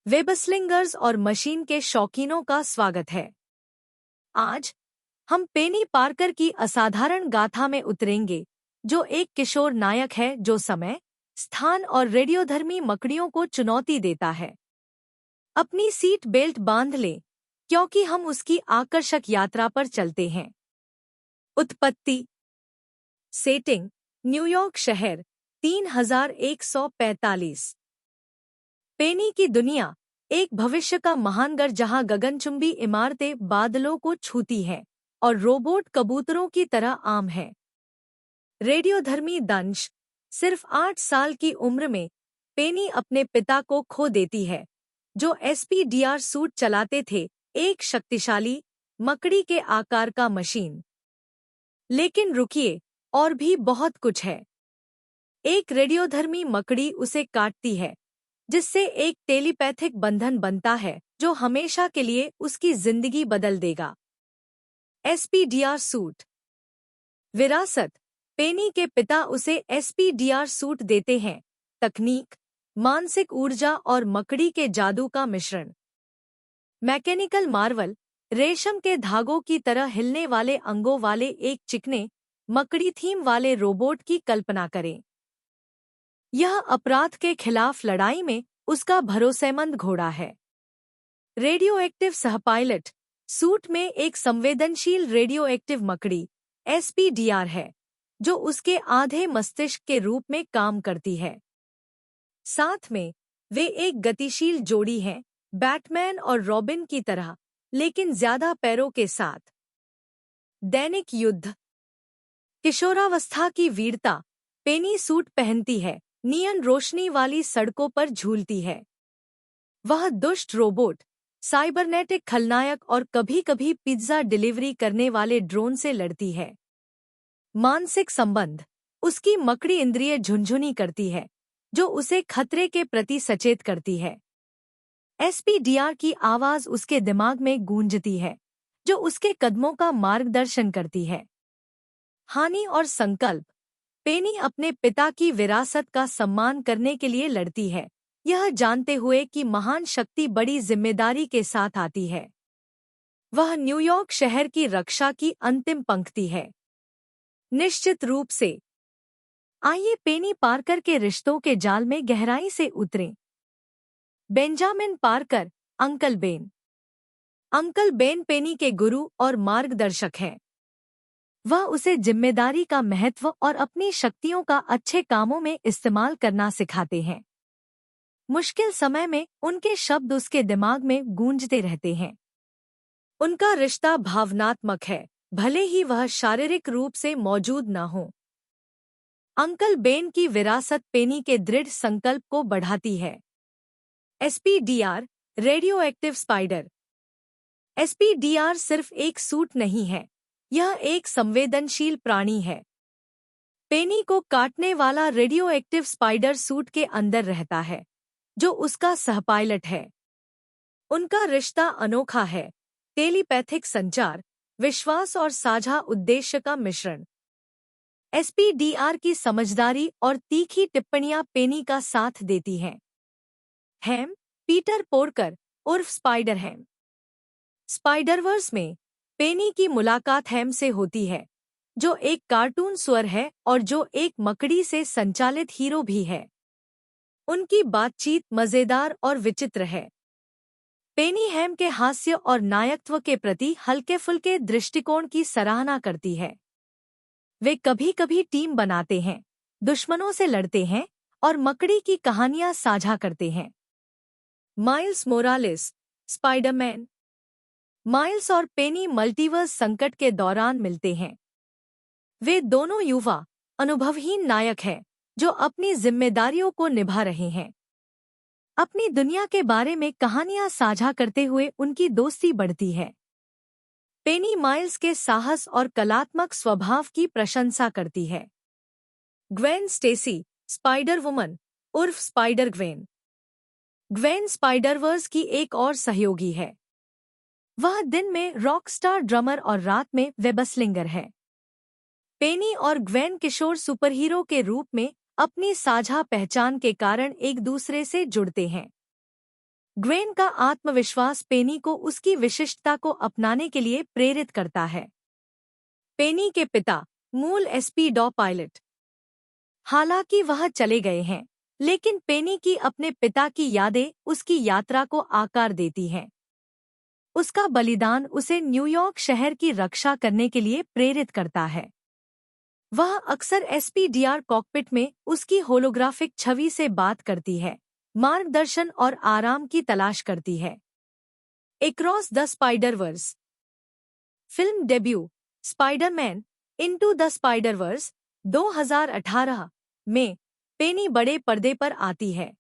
वेबस्लिंगर्स और मशीन के शौकीनों का स्वागत है। आज हम पेनी पार्कर की असाधारण गाथा में उतरेंगे, जो एक किशोर नायक है जो समय, स्थान और रेडियोधर्मी मकड़ियों को चुनौती देता है। अपनी सीट बेल्ट बांध लें, क्योंकि हम उसकी आकर्षक यात्रा पर चलते हैं। उत्पत्ति। सेटिंग: न्यूयॉर्क शहर, 3145। पेनी की दुनिया एक भविष्य का महानगर जहां गगनचुंबी इमारतें बादलों को छूती हैं और रोबोट कबूतरों की तरह आम है। रेडियोधर्मी दंश। सिर्फ 8 साल की उम्र में पेनी अपने पिता को खो देती है, जो एसपीडीआर सूट चलाते थे, एक शक्तिशाली मकड़ी के आकार का मशीन। लेकिन रुकिए, और भी बहुत कुछ है। एक रेडियोधर्मी मकड़ी उसे काटती है, जिससे एक टेलीपैथिक बंधन बनता है जो हमेशा के लिए उसकी जिंदगी बदल देगा। एसपीडीआर सूट। विरासत: पेनी के पिता उसे एसपीडीआर सूट देते हैं, तकनीक, मानसिक ऊर्जा और मकड़ी के जादू का मिश्रण। मैकेनिकल मार्वल: रेशम के धागों की तरह हिलने वाले अंगों वाले एक चिकने, मकड़ी थीम वाले रोबोट की कल्पना करें। यह अपराध के खिलाफ लड़ाई में उसका भरोसेमंद घोड़ा है। रेडियोएक्टिव सहपायलट सूट में एक संवेदनशील रेडियोएक्टिव मकड़ी एसपीडीआर है, जो उसके आधे मस्तिष्क के रूप में काम करती है। साथ में वे एक गतिशील जोड़ी हैं, बैटमैन और रॉबिन की तरह, लेकिन ज्यादा पैरों के साथ। दैनिक युद्ध। किशोरावस्था की वीरता। पेनी सूट पहनती है, नियन रोशनी वाली सड़कों पर झूलती है। वह दुष्ट रोबोट, साइबरनेटिक खलनायक और कभी-कभी पिज्जा डिलीवरी करने वाले ड्रोन से लड़ती है। मानसिक संबंध। उसकी मकड़ी इंद्रिय झुनझुनी करती है, जो उसे खतरे के प्रति सचेत करती है। एसपीडीआर की आवाज उसके दिमाग में गूंजती है, जो उसके कदमों का मार्गदर्शन करती है। हानि और संकल्प। पेनी अपने पिता की विरासत का सम्मान करने के लिए लड़ती है, यह जानते हुए कि महान शक्ति बड़ी जिम्मेदारी के साथ आती है। वह न्यूयॉर्क शहर की रक्षा की अंतिम पंक्ति है। निश्चित रूप से। आइए पेनी पार्कर के रिश्तों के जाल में गहराई से उतरें। Benjamin Parker, uncle Ben. Uncle Ben Penny के गुरु और मार्गदर्शक हैं। वह उसे जिम्मेदारी का महत्व और अपनी शक्तियों का अच्छे कामों में इस्तेमाल करना सिखाते हैं। मुश्किल समय में उनके शब्द उसके दिमाग में गूंजते रहते हैं। उनका रिश्ता भावनात्मक है, भले ही वह शारीरिक रूप से मौजूद न हो। अंकल बेन की विरासत पेनी के दृढ़ संकल्प को बढ़ाती है। एसपीडीआर, रेडियोएक्टिव स्पाइडर। एसपीडीआर सिर्फ एक सूट नहीं है, यह एक संवेदनशील प्राणी है। पेनी को काटने वाला रेडियोएक्टिव स्पाइडर सूट के अंदर रहता है, जो उसका सहपायलट है। उनका रिश्ता अनोखा है, टेलीपैथिक संचार, विश्वास और साझा उद्देश्य का मिश्रण। एसपीडीआर की समझदारी और तीखी टिप्पणियां पेनी का साथ देती हैं। हैम, पीटर पोर्कर उर्फ स्पाइडर हैम। स्पाइडरवर्स में पेनी की मुलाकात हैम से होती है, जो एक कार्टून स्वर है और जो एक मकड़ी से संचालित हीरो भी है। उनकी बातचीत मजेदार और विचित्र है। पेनी हैम के हास्य और नायकत्व के प्रति हल्के-फुल्के दृष्टिकोण की सराहना करती है। वे कभी-कभी टीम बनाते हैं, दुश्मनों से लड़ते हैं और मकड़ी की कहानियां साझा करते हैं। Miles Morales, Spiderman. माइल्स और पेनी मल्टीवर्स संकट के दौरान मिलते हैं। वे दोनों युवा, अनुभवहीन नायक हैं, जो अपनी जिम्मेदारियों को निभा रहे हैं। अपनी दुनिया के बारे में कहानियां साझा करते हुए उनकी दोस्ती बढ़ती है। पेनी माइल्स के साहस और कलात्मक स्वभाव की प्रशंसा करती है। ग्वेन स्टेसी, स्पाइडर वुमन उर्फ स्पाइडर ग्वेन। ग्वेन स्पाइडरवर्स की एक और सहयोगी है। वह दिन में रॉकस्टार ड्रमर और रात में वेबस्लिंगर है। पेनी और ग्वेन किशोर सुपरहीरो के रूप में अपनी साझा पहचान के कारण एक दूसरे से जुड़ते हैं। ग्वेन का आत्मविश्वास पेनी को उसकी विशिष्टता को अपनाने के लिए प्रेरित करता है। पेनी के पिता मूल एसपी डॉ पायलट, हालांकि वह चले गए हैं, लेकिन पेनी की अपने पिता की यादें उसकी यात्रा को आकार देती हैं। उसका बलिदान उसे न्यूयॉर्क शहर की रक्षा करने के लिए प्रेरित करता है। वह अक्सर एसपीडीआर कॉकपिट में उसकी होलोग्राफिक छवि से बात करती है, मार्गदर्शन और आराम की तलाश करती है। Across the Spider-Verse film debut Spiderman into the Spider-Verse 2018 में पेनी बड़े पर्दे पर आती है।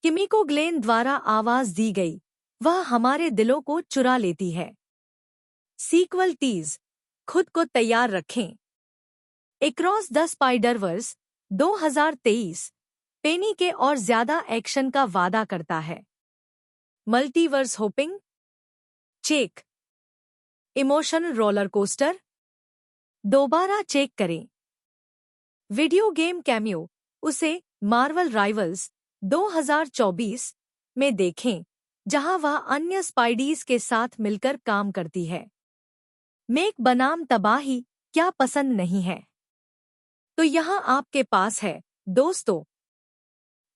किमिको ग्लेन द्वारा आवाज दी गई, वह हमारे दिलों को चुरा लेती है। सीक्वल टीज, खुद को तैयार रखें। एक्रॉस द स्पाइडरवर्स 2023 पेनी के और ज्यादा एक्शन का वादा करता है। Multiverse hopping, check, emotional roller coaster, दोबारा चेक करें। वीडियो गेम कैमियो, उसे मार्वल राइवल्स 2024 में देखें, जहां वह अन्य स्पाइडीज के साथ मिलकर काम करती है। मेक बनाम तबाही क्या पसंद नहीं है? तो यहाँ आपके पास है, दोस्तों।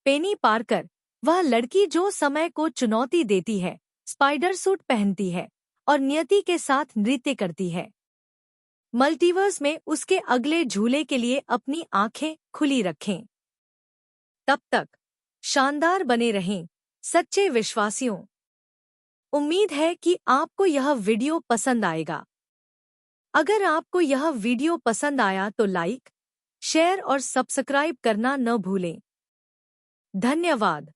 पेनी पार्कर, वह लड़की जो समय को चुनौती देती है, स्पाइडर सूट पहनती है और नियति के साथ नृत्य करती है। मल्टीवर्स में उसके अगले झूले के लिए अपनी आंखें खुली रखें। तब तक शानदार बने रहें, सच्चे विश्वासियों। उम्मीद है कि आपको यह वीडियो पसंद आएगा। अगर आपको यह वीडियो पसंद आया तो लाइक, शेयर और सब्सक्राइब करना न भूलें। धन्यवाद।